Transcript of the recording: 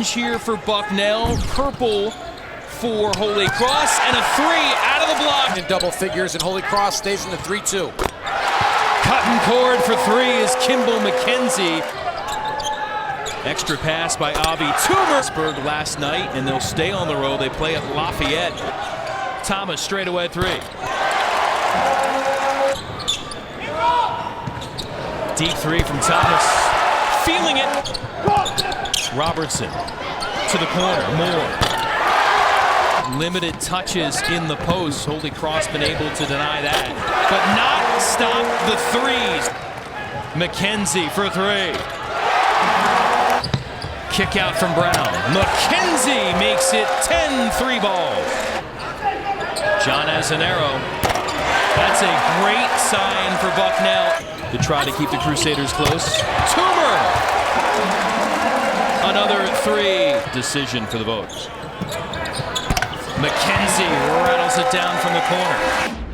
orange here for Bucknell, purple for Holy Cross, and a three out of the block. In double figures, and Holy Cross stays in the 3-2. Cutting cord for three is Kimbal Mackenzie. Extra pass by Avi Tumer. Last night, and they'll stay on the road. They play at Lafayette. Thomas straight away three. Deep three from Thomas. Feeling it. Robertson to the corner. Moore. Limited touches in the post. Holy Cross been able to deny that, but not stop the threes. Mackenzie for three. Kick out from Brown. Mackenzie makes it 10-3 ball. John Azanero. That's a great sign for Bucknell to try to keep the Crusaders close. Toomer. Another three. Decision for the Voters. Mackenzie rattles it down from the corner.